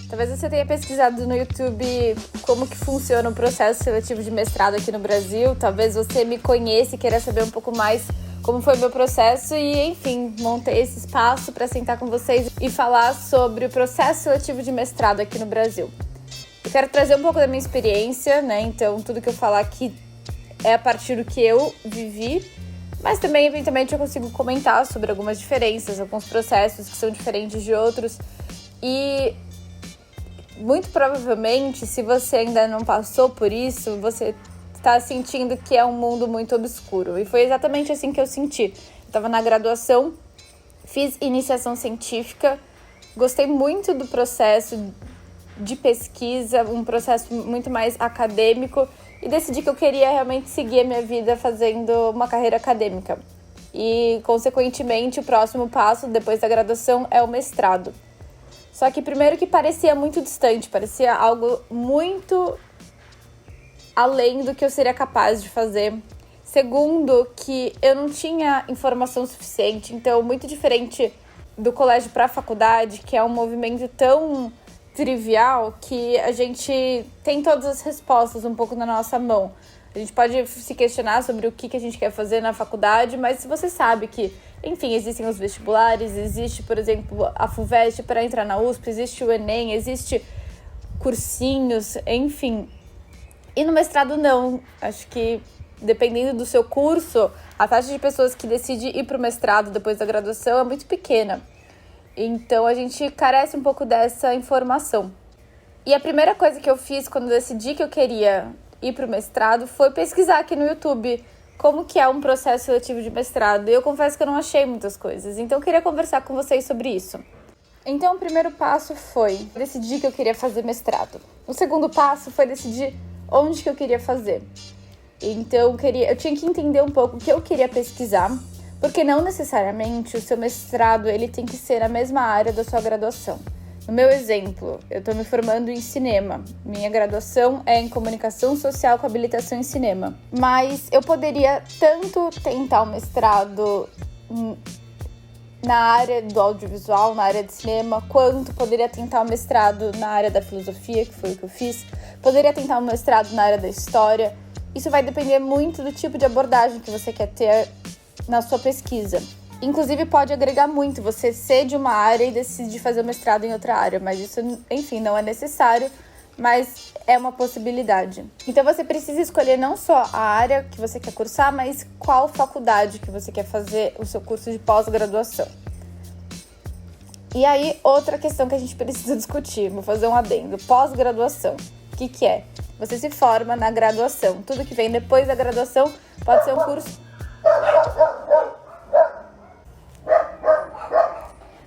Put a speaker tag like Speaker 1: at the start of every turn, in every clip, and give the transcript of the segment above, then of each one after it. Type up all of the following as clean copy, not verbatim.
Speaker 1: Talvez você tenha pesquisado no YouTube como que funciona o processo seletivo de mestrado aqui no Brasil. Talvez você me conheça e queira saber um pouco mais como foi o meu processo e, enfim, montei esse espaço para sentar com vocês e falar sobre o processo seletivo de mestrado aqui no Brasil. Eu quero trazer um pouco da minha experiência, né? Então, tudo que eu falar aqui é a partir do que eu vivi, mas também, eventualmente, eu consigo comentar sobre algumas diferenças, alguns processos que são diferentes de outros. E, muito provavelmente, se você ainda não passou por isso, você está sentindo que é um mundo muito obscuro. E foi exatamente assim que eu senti. Eu estava na graduação, fiz iniciação científica, gostei muito do processo de pesquisa, um processo muito mais acadêmico, e decidi que eu queria realmente seguir a minha vida fazendo uma carreira acadêmica. E, consequentemente, o próximo passo depois da graduação é o mestrado. Só que primeiro que parecia muito distante, parecia algo muito além do que eu seria capaz de fazer. Segundo, que eu não tinha informação suficiente, então muito diferente do colégio para a faculdade, que é um movimento tão trivial que a gente tem todas as respostas um pouco na nossa mão. A gente pode se questionar sobre o que a gente quer fazer na faculdade, mas se você sabe que, enfim, existem os vestibulares, existe, por exemplo, a FUVEST para entrar na USP, existe o Enem, existe cursinhos, enfim. E no mestrado não. Acho que, dependendo do seu curso, a taxa de pessoas que decide ir para o mestrado depois da graduação é muito pequena. Então, a gente carece um pouco dessa informação. E a primeira coisa que eu fiz quando decidi que eu queria ir para o mestrado foi pesquisar aqui no YouTube como que é um processo seletivo de mestrado. E eu confesso que eu não achei muitas coisas. Então, eu queria conversar com vocês sobre isso. Então, o primeiro passo foi decidir que eu queria fazer mestrado. O segundo passo foi decidir onde que eu queria fazer. Então, eu tinha que entender um pouco o que eu queria pesquisar, porque não necessariamente o seu mestrado ele tem que ser na mesma área da sua graduação. No meu exemplo, eu estou me formando em cinema. Minha graduação é em comunicação social com habilitação em cinema. Mas eu poderia tanto tentar o mestrado na área do audiovisual, na área de cinema, quanto poderia tentar o mestrado na área da filosofia, que foi o que eu fiz. Poderia tentar um mestrado na área da história. Isso vai depender muito do tipo de abordagem que você quer ter na sua pesquisa. Inclusive, pode agregar muito você ser de uma área e decidir fazer o mestrado em outra área, mas isso, enfim, não é necessário, mas é uma possibilidade. Então, você precisa escolher não só a área que você quer cursar, mas qual faculdade que você quer fazer o seu curso de pós-graduação. E aí, outra questão que a gente precisa discutir, vou fazer um adendo, pós-graduação. O que é? Você se forma na graduação. Tudo que vem depois da graduação pode ser um curso...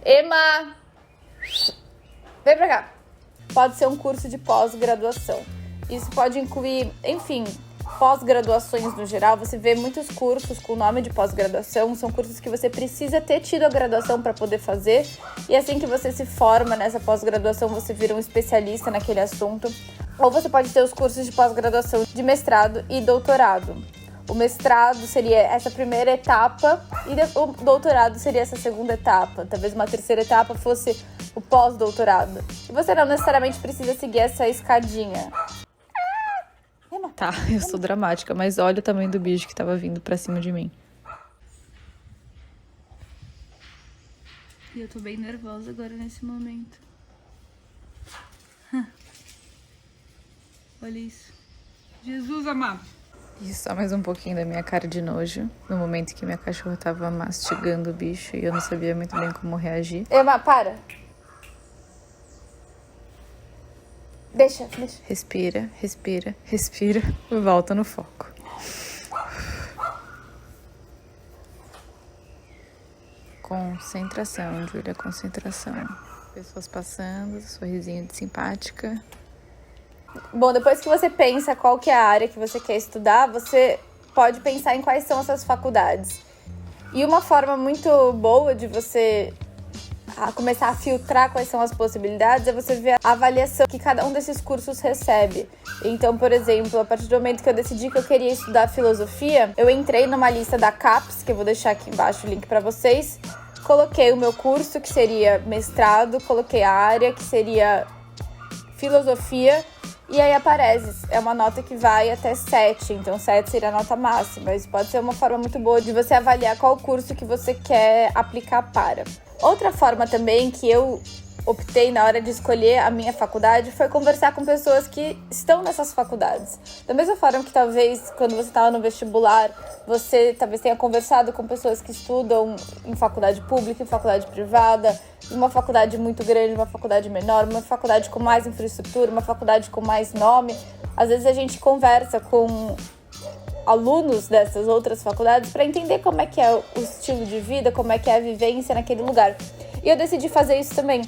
Speaker 1: Emma! Vem pra cá. Pode ser um curso de pós-graduação. Isso pode incluir, enfim, pós-graduações no geral. Você vê muitos cursos com o nome de pós-graduação. São cursos que você precisa ter tido a graduação para poder fazer. E assim que você se forma nessa pós-graduação, você vira um especialista naquele assunto. Ou você pode ter os cursos de pós-graduação de mestrado e doutorado. O mestrado seria essa primeira etapa e o doutorado seria essa segunda etapa. Talvez uma terceira etapa fosse o pós-doutorado. E você não necessariamente precisa seguir essa escadinha.
Speaker 2: Tá, eu sou dramática, mas olha o tamanho do bicho que tava vindo pra cima de mim. E eu tô bem nervosa agora nesse momento. Olha isso. Jesus amado. E só mais um pouquinho da minha cara de nojo, no momento que minha cachorra tava mastigando o bicho e eu não sabia muito bem como reagir.
Speaker 1: Emma, para! Deixa.
Speaker 2: Respira, respira, respira. Volta no foco. Concentração, Júlia, concentração. Pessoas passando, sorrisinho de simpática.
Speaker 1: Bom, depois que você pensa qual que é a área que você quer estudar, você pode pensar em quais são essas faculdades. E uma forma muito boa de você começar a filtrar quais são as possibilidades é você ver a avaliação que cada um desses cursos recebe. Então, por exemplo, a partir do momento que eu decidi que eu queria estudar filosofia, eu entrei numa lista da CAPES, que eu vou deixar aqui embaixo o link para vocês, coloquei o meu curso, que seria mestrado, coloquei a área, que seria filosofia, e aí aparece, é uma nota que vai até 7, então 7 seria a nota máxima. Isso pode ser uma forma muito boa de você avaliar qual curso que você quer aplicar para. Outra forma também que eu optei na hora de escolher a minha faculdade foi conversar com pessoas que estão nessas faculdades. Da mesma forma que talvez quando você estava no vestibular, você talvez tenha conversado com pessoas que estudam em faculdade pública, em faculdade privada, uma faculdade muito grande, uma faculdade menor, uma faculdade com mais infraestrutura, uma faculdade com mais nome. Às vezes a gente conversa com alunos dessas outras faculdades para entender como é que é o estilo de vida, como é que é a vivência naquele lugar. E eu decidi fazer isso também.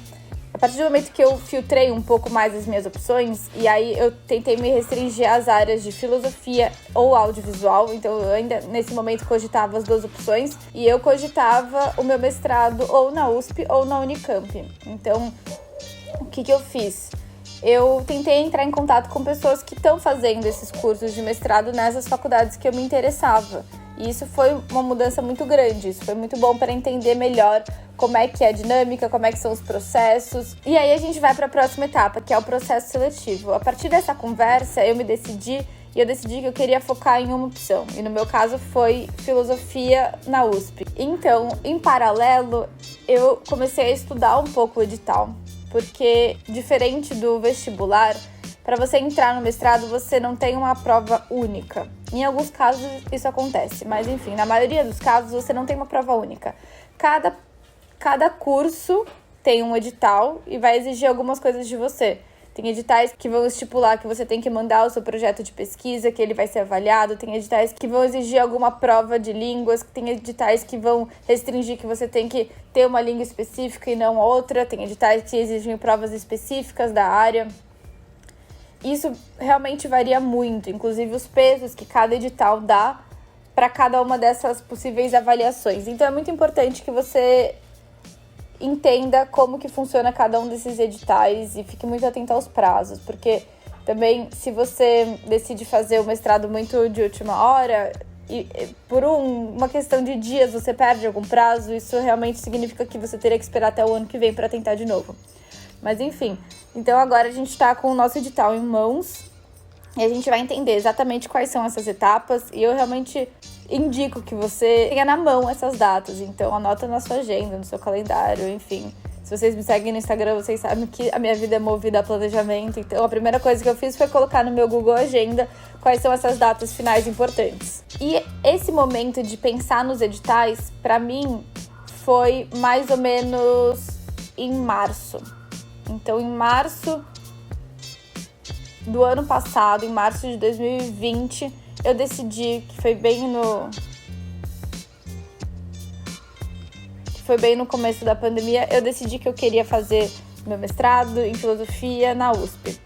Speaker 1: A partir do momento que eu filtrei um pouco mais as minhas opções, e aí eu tentei me restringir às áreas de filosofia ou audiovisual, então eu ainda nesse momento cogitava as duas opções, e eu cogitava o meu mestrado ou na USP ou na Unicamp. Então, o que eu fiz? Eu tentei entrar em contato com pessoas que estão fazendo esses cursos de mestrado nessas faculdades que eu me interessava. E isso foi uma mudança muito grande, isso foi muito bom para entender melhor como é que é a dinâmica, como é que são os processos. E aí a gente vai para a próxima etapa, que é o processo seletivo. A partir dessa conversa, eu decidi que eu queria focar em uma opção. E no meu caso foi filosofia na USP. Então, em paralelo, eu comecei a estudar um pouco o edital. Porque, diferente do vestibular, para você entrar no mestrado, você não tem uma prova única. Em alguns casos isso acontece, mas enfim, na maioria dos casos você não tem uma prova única. Cada curso tem um edital e vai exigir algumas coisas de você. Tem editais que vão estipular que você tem que mandar o seu projeto de pesquisa, que ele vai ser avaliado. Tem editais que vão exigir alguma prova de línguas. Tem editais que vão restringir que você tem que ter uma língua específica e não outra. Tem editais que exigem provas específicas da área. Isso realmente varia muito, inclusive os pesos que cada edital dá para cada uma dessas possíveis avaliações. Então é muito importante que você entenda como que funciona cada um desses editais e fique muito atento aos prazos, porque também se você decide fazer o mestrado muito de última hora e por uma questão de dias você perde algum prazo, isso realmente significa que você teria que esperar até o ano que vem para tentar de novo. Mas enfim, então agora a gente está com o nosso edital em mãos e a gente vai entender exatamente quais são essas etapas e eu realmente indico que você tenha na mão essas datas, então anota na sua agenda, no seu calendário, enfim. Se vocês me seguem no Instagram, vocês sabem que a minha vida é movida a planejamento, então a primeira coisa que eu fiz foi colocar no meu Google Agenda quais são essas datas finais importantes. E esse momento de pensar nos editais, para mim, foi mais ou menos em março. Então, em março do ano passado, em março de 2020, eu decidi que foi bem no começo da pandemia, eu decidi que eu queria fazer meu mestrado em filosofia na USP.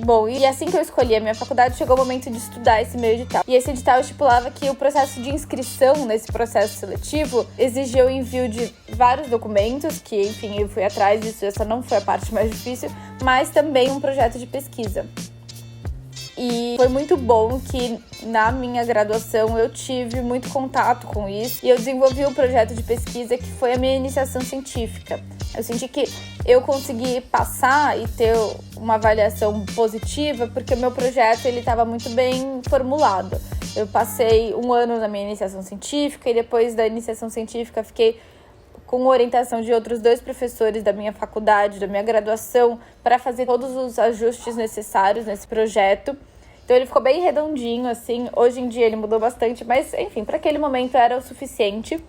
Speaker 1: Bom, e assim que eu escolhi a minha faculdade, chegou o momento de estudar esse meu edital. E esse edital estipulava que o processo de inscrição nesse processo seletivo exigia o envio de vários documentos, que, enfim, eu fui atrás disso, essa não foi a parte mais difícil, mas também um projeto de pesquisa. E foi muito bom que na minha graduação eu tive muito contato com isso e eu desenvolvi um projeto de pesquisa que foi a minha iniciação científica. Eu senti que eu consegui passar e ter uma avaliação positiva porque o meu projeto estava muito bem formulado. Eu passei um ano na minha iniciação científica e depois da iniciação científica fiquei com orientação de outros 2 professores da minha faculdade, da minha graduação, para fazer todos os ajustes necessários nesse projeto. Então ele ficou bem redondinho, assim. Hoje em dia ele mudou bastante, mas, enfim, para aquele momento era o suficiente.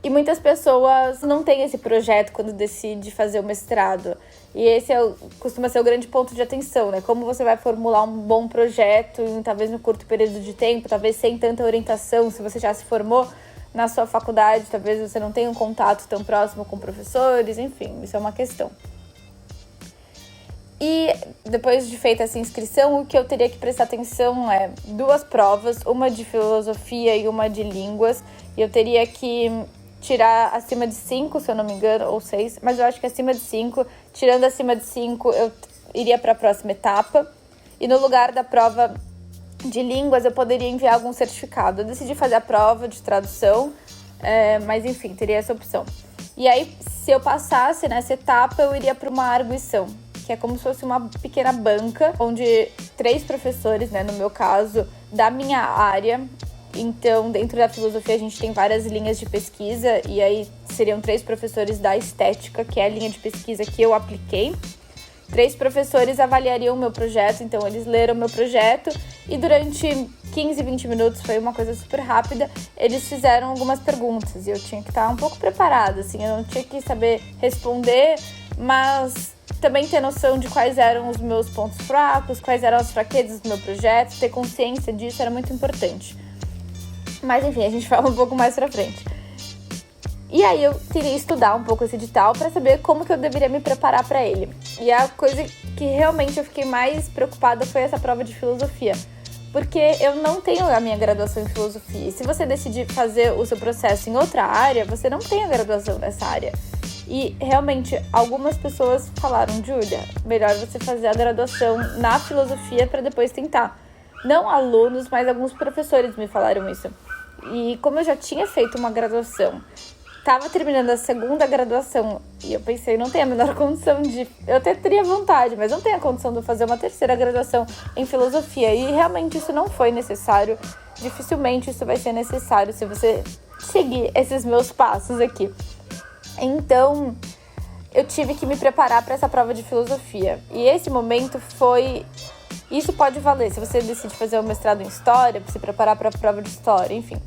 Speaker 1: E muitas pessoas não têm esse projeto quando decide fazer o mestrado. E esse costuma ser o grande ponto de atenção, né? Como você vai formular um bom projeto, talvez no curto período de tempo, talvez sem tanta orientação, se você já se formou na sua faculdade, talvez você não tenha um contato tão próximo com professores, enfim, isso é uma questão. E depois de feita essa inscrição, o que eu teria que prestar atenção é 2 provas, uma de filosofia e uma de línguas, e eu teria que tirar acima de 5, se eu não me engano, ou 6, mas eu acho que acima de 5, tirando acima de 5, eu iria para a próxima etapa, e no lugar da prova de línguas, eu poderia enviar algum certificado. Eu decidi fazer a prova de tradução, mas enfim, teria essa opção. E aí, se eu passasse nessa etapa, eu iria para uma arguição, que é como se fosse uma pequena banca, onde 3 professores, né, no meu caso, da minha área. Então, dentro da filosofia, a gente tem várias linhas de pesquisa, e aí seriam 3 professores da estética, que é a linha de pesquisa que eu apliquei. 3 professores avaliariam o meu projeto, então eles leram o meu projeto e durante 15, 20 minutos, foi uma coisa super rápida, eles fizeram algumas perguntas e eu tinha que estar um pouco preparada, assim, eu não tinha que saber responder, mas também ter noção de quais eram os meus pontos fracos, quais eram as fraquezas do meu projeto, ter consciência disso era muito importante. Mas enfim, a gente fala um pouco mais pra frente. E aí eu queria estudar um pouco esse edital para saber como que eu deveria me preparar para ele. E a coisa que realmente eu fiquei mais preocupada foi essa prova de filosofia. Porque eu não tenho a minha graduação em filosofia. E se você decidir fazer o seu processo em outra área, você não tem a graduação nessa área. E realmente algumas pessoas falaram, Júlia, melhor você fazer a graduação na filosofia para depois tentar. Não alunos, mas alguns professores me falaram isso. E como eu já tinha feito uma graduação, tava terminando a segunda graduação e eu pensei, não tenho a menor condição de... Eu até teria vontade, mas não tenho a condição de fazer uma terceira graduação em filosofia. E realmente isso não foi necessário. Dificilmente isso vai ser necessário se você seguir esses meus passos aqui. Então, eu tive que me preparar para essa prova de filosofia. E esse momento foi... Isso pode valer se você decide fazer um mestrado em História, para se preparar para a prova de História, enfim.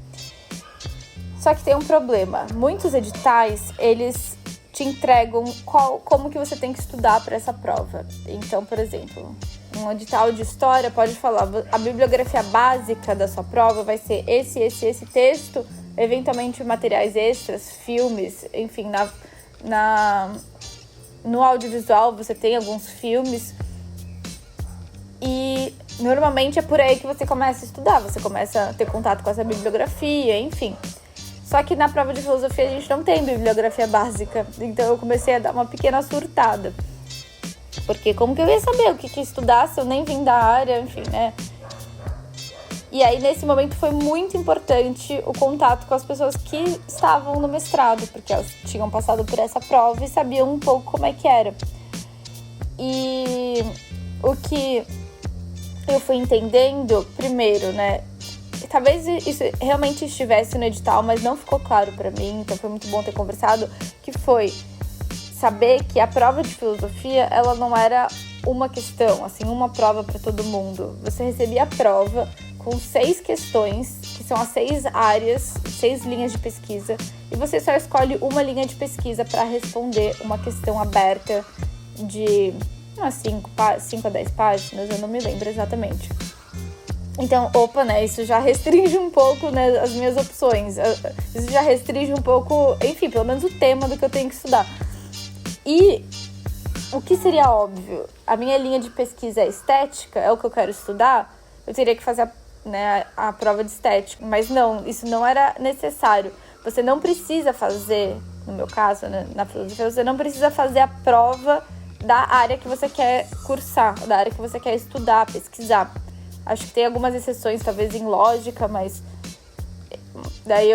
Speaker 1: Só que tem um problema. Muitos editais, eles te entregam como que você tem que estudar para essa prova. Então, por exemplo, um edital de História pode falar, a bibliografia básica da sua prova vai ser esse texto, eventualmente materiais extras, filmes, enfim, no audiovisual você tem alguns filmes. E normalmente é por aí que você começa a estudar, você começa a ter contato com essa bibliografia, enfim. Só que na prova de filosofia a gente não tem bibliografia básica, então eu comecei a dar uma pequena surtada. Porque como que eu ia saber o que estudar se eu nem vim da área, enfim, né? E aí nesse momento foi muito importante o contato com as pessoas que estavam no mestrado, porque elas tinham passado por essa prova e sabiam um pouco como é que era. E o que eu fui entendendo primeiro, né? Talvez isso realmente estivesse no edital, mas não ficou claro para mim, então foi muito bom ter conversado, que foi saber que a prova de filosofia, ela não era uma questão, assim, uma prova para todo mundo. Você recebia a prova com 6 questões, que são as 6 áreas, 6 linhas de pesquisa, e você só escolhe uma linha de pesquisa para responder uma questão aberta de umas 5 a 10 páginas, eu não me lembro exatamente. Então, né, isso já restringe um pouco, né, as minhas opções. Isso já restringe um pouco, enfim, pelo menos o tema do que eu tenho que estudar. E o que seria óbvio? A minha linha de pesquisa é estética, é o que eu quero estudar, eu teria que fazer a prova de estética. Mas não, isso não era necessário. Você não precisa fazer, no meu caso, né, na filosofia, você não precisa fazer a prova da área que você quer cursar, da área que você quer estudar, pesquisar. Acho que tem algumas exceções, talvez em lógica, mas... Daí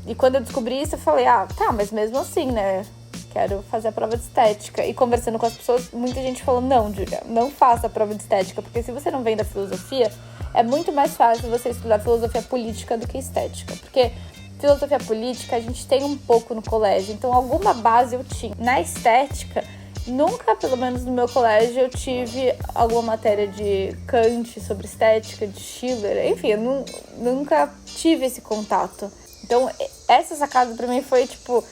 Speaker 1: E quando eu descobri isso, eu falei, tá, mas mesmo assim, né? Quero fazer a prova de estética. E conversando com as pessoas, muita gente falou, não, Júlia, não faça a prova de estética, porque se você não vem da filosofia, é muito mais fácil você estudar filosofia política do que estética. Porque filosofia política a gente tem um pouco no colégio, então alguma base eu tinha. Na estética... Nunca, pelo menos no meu colégio, eu tive alguma matéria de Kant sobre estética, de Schiller, enfim, eu nunca tive esse contato. Então, essa sacada pra mim foi, tipo,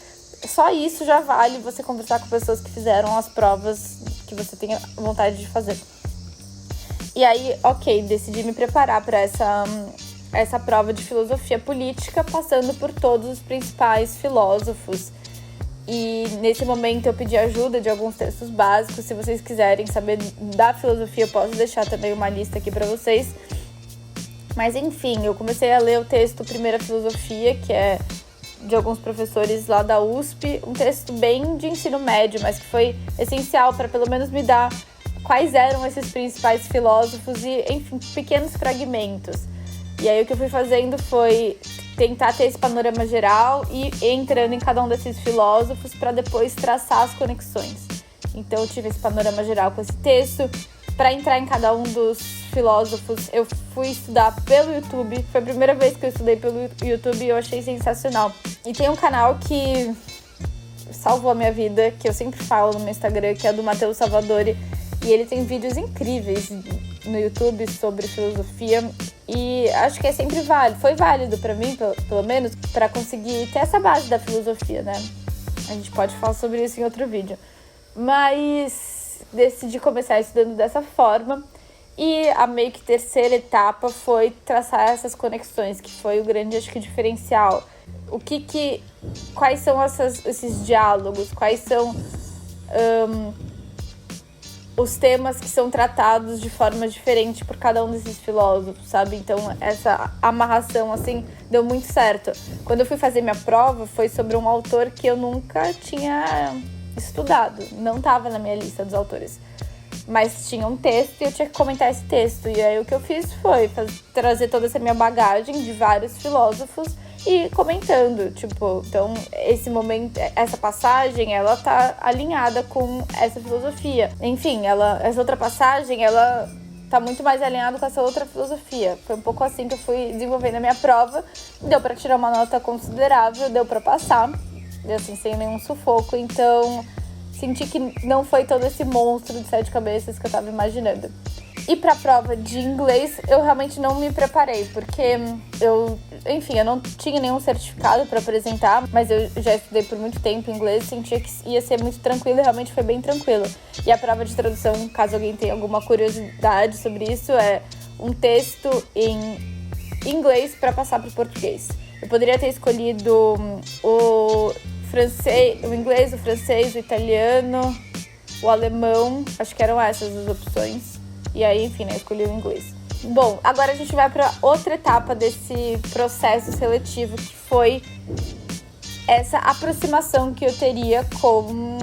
Speaker 1: só isso já vale você conversar com pessoas que fizeram as provas que você tenha vontade de fazer. E aí, decidi me preparar para essa prova de filosofia política, passando por todos os principais filósofos. E nesse momento eu pedi ajuda de alguns textos básicos. Se vocês quiserem saber da filosofia, eu posso deixar também uma lista aqui para vocês. Mas enfim, eu comecei a ler o texto Primeira Filosofia, que é de alguns professores lá da USP. Um texto bem de ensino médio, mas que foi essencial para pelo menos me dar quais eram esses principais filósofos e, enfim, pequenos fragmentos. E aí o que eu fui fazendo foi tentar ter esse panorama geral e entrando em cada um desses filósofos para depois traçar as conexões. Então eu tive esse panorama geral com esse texto. Para entrar em cada um dos filósofos, eu fui estudar pelo YouTube. Foi a primeira vez que eu estudei pelo YouTube e eu achei sensacional. E tem um canal que salvou a minha vida, que eu sempre falo no meu Instagram, que é do Matheus Salvadori. E ele tem vídeos incríveis no YouTube sobre filosofia. E acho que é sempre válido. Foi válido para mim, pelo menos, para conseguir ter essa base da filosofia, né? A gente pode falar sobre isso em outro vídeo. Mas decidi começar estudando dessa forma. E a meio que terceira etapa foi traçar essas conexões, que foi o grande, acho que, diferencial. Quais são esses diálogos? Quais são os temas que são tratados de forma diferente por cada um desses filósofos, sabe? Então, essa amarração, assim, deu muito certo. Quando eu fui fazer minha prova, foi sobre um autor que eu nunca tinha estudado. Não estava na minha lista dos autores. Mas tinha um texto e eu tinha que comentar esse texto. E aí o que eu fiz foi trazer toda essa minha bagagem de vários filósofos e comentando, tipo, então esse momento, essa passagem, ela tá alinhada com essa filosofia. Enfim, essa outra passagem, ela tá muito mais alinhada com essa outra filosofia. Foi um pouco assim que eu fui desenvolvendo a minha prova. Deu pra tirar uma nota considerável, deu pra passar, assim, sem nenhum sufoco. Então, senti que não foi todo esse monstro de 7 cabeças que eu tava imaginando. E pra prova de inglês, eu realmente não me preparei, porque eu não tinha nenhum certificado pra apresentar, mas eu já estudei por muito tempo inglês, sentia que ia ser muito tranquilo e realmente foi bem tranquilo. E a prova de tradução, caso alguém tenha alguma curiosidade sobre isso, é um texto em inglês pra passar pro português. Eu poderia ter escolhido o inglês, o francês, o italiano, o alemão, acho que eram essas as opções. E aí, enfim, né, eu escolhi o inglês. Bom, agora a gente vai para outra etapa desse processo seletivo, que foi essa aproximação que eu teria com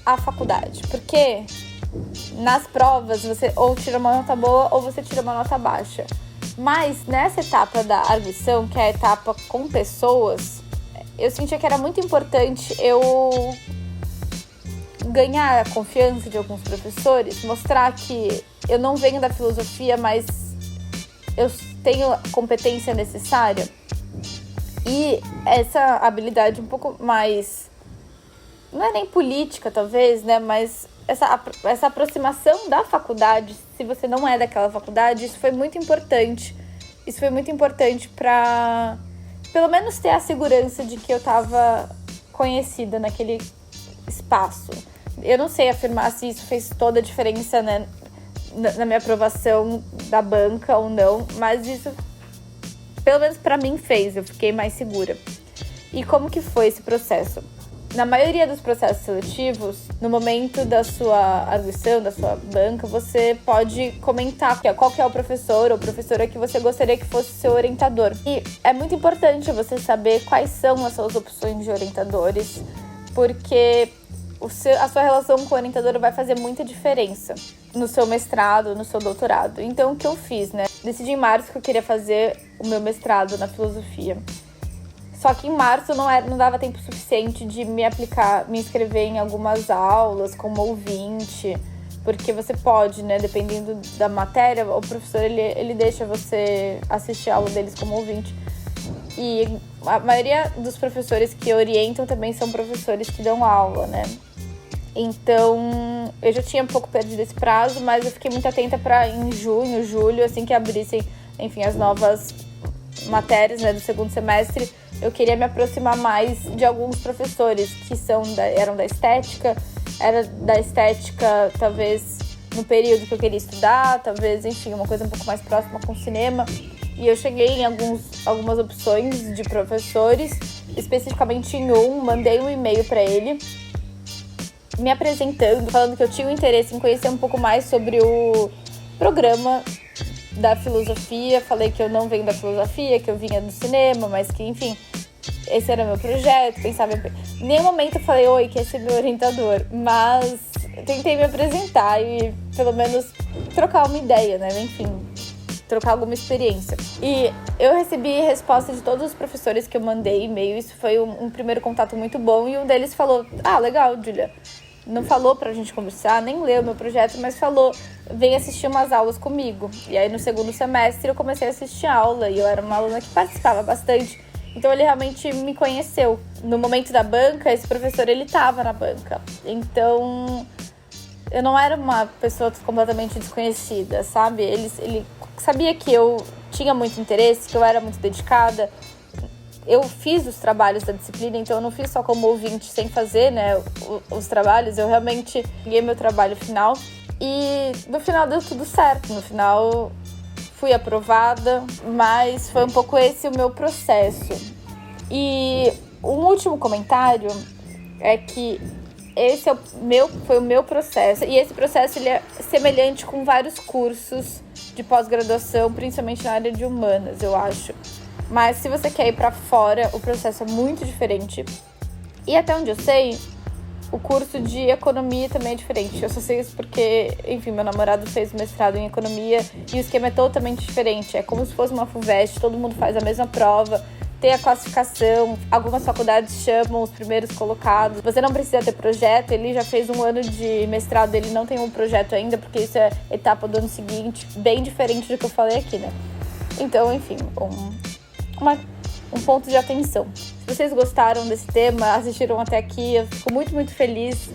Speaker 1: a faculdade. Porque nas provas você ou tira uma nota boa ou você tira uma nota baixa. Mas nessa etapa da arguição, que é a etapa com pessoas, eu sentia que era muito importante eu ganhar a confiança de alguns professores, mostrar que eu não venho da filosofia, mas eu tenho a competência necessária. E essa habilidade um pouco mais, não é nem política talvez, né, mas essa aproximação da faculdade, se você não é daquela faculdade, isso foi muito importante. Isso foi muito importante para, pelo menos, ter a segurança de que eu estava conhecida naquele espaço. Eu não sei afirmar se isso fez toda a diferença, né, na minha aprovação da banca ou não, mas isso, pelo menos pra mim, fez. Eu fiquei mais segura. E como que foi esse processo? Na maioria dos processos seletivos, no momento da sua arguição, da sua banca, você pode comentar qual que é o professor ou professora que você gostaria que fosse seu orientador. E é muito importante você saber quais são as suas opções de orientadores, porque a sua relação com o orientador vai fazer muita diferença no seu mestrado, no seu doutorado. Então, o que eu fiz, né? Decidi em março que eu queria fazer o meu mestrado na filosofia. Só que em março não dava tempo suficiente de me inscrever em algumas aulas como ouvinte, porque você pode, né? Dependendo da matéria, o professor ele deixa você assistir a aula deles como ouvinte. E a maioria dos professores que orientam também são professores que dão aula, né? Então, eu já tinha um pouco perdido esse prazo, mas eu fiquei muito atenta para em junho, julho, assim que abrissem, enfim, as novas matérias, né, do segundo semestre, eu queria me aproximar mais de alguns professores que eram da estética, talvez no período que eu queria estudar, talvez, enfim, uma coisa um pouco mais próxima com o cinema. E eu cheguei em algumas opções de professores, especificamente em mandei um e-mail para ele, me apresentando, falando que eu tinha o interesse em conhecer um pouco mais sobre o programa da filosofia. Falei que eu não venho da filosofia, que eu vinha do cinema, mas que, enfim, esse era meu projeto. Em nenhum momento eu falei, oi, que esse é meu orientador, mas tentei me apresentar e, pelo menos, trocar uma ideia, né? Enfim, trocar alguma experiência. E eu recebi resposta de todos os professores que eu mandei e-mail. Isso foi um primeiro contato muito bom. E um deles falou, legal, Julia, não falou pra gente conversar, nem leu meu projeto, mas falou, vem assistir umas aulas comigo. E aí no segundo semestre eu comecei a assistir aula e eu era uma aluna que participava bastante. Então ele realmente me conheceu. No momento da banca, esse professor, ele tava na banca. Então eu não era uma pessoa completamente desconhecida, sabe? Ele sabia que eu tinha muito interesse, que eu era muito dedicada. Eu fiz os trabalhos da disciplina, então eu não fiz só como ouvinte sem fazer, né, os trabalhos. Eu realmente peguei meu trabalho final e no final deu tudo certo. No final fui aprovada, mas foi um pouco esse o meu processo. E um último comentário é que esse foi o meu processo. E esse processo ele é semelhante com vários cursos de pós-graduação, principalmente na área de humanas, eu acho. Mas se você quer ir pra fora, o processo é muito diferente. E até onde eu sei, o curso de economia também é diferente. Eu só sei isso porque, enfim, meu namorado fez mestrado em economia e o esquema é totalmente diferente. É como se fosse uma FUVEST, todo mundo faz a mesma prova, tem a classificação, algumas faculdades chamam os primeiros colocados. Você não precisa ter projeto, ele já fez 1 ano de mestrado, ele não tem um projeto ainda, porque isso é etapa do ano seguinte, bem diferente do que eu falei aqui, né? Então, enfim, um ponto de atenção. Se vocês gostaram desse tema, assistiram até aqui, eu fico muito, muito feliz.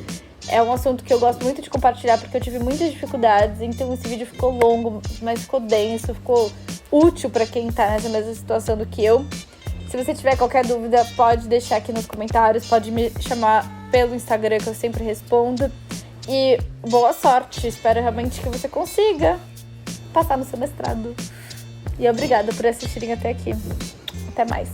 Speaker 1: É um assunto que eu gosto muito de compartilhar, porque eu tive muitas dificuldades, então esse vídeo ficou longo, mas ficou denso, ficou útil para quem tá nessa mesma situação do que eu. Se você tiver qualquer dúvida, pode deixar aqui nos comentários, pode me chamar pelo Instagram, que eu sempre respondo. E boa sorte, espero realmente que você consiga passar no seu mestrado. E obrigada por assistirem até aqui. Até mais.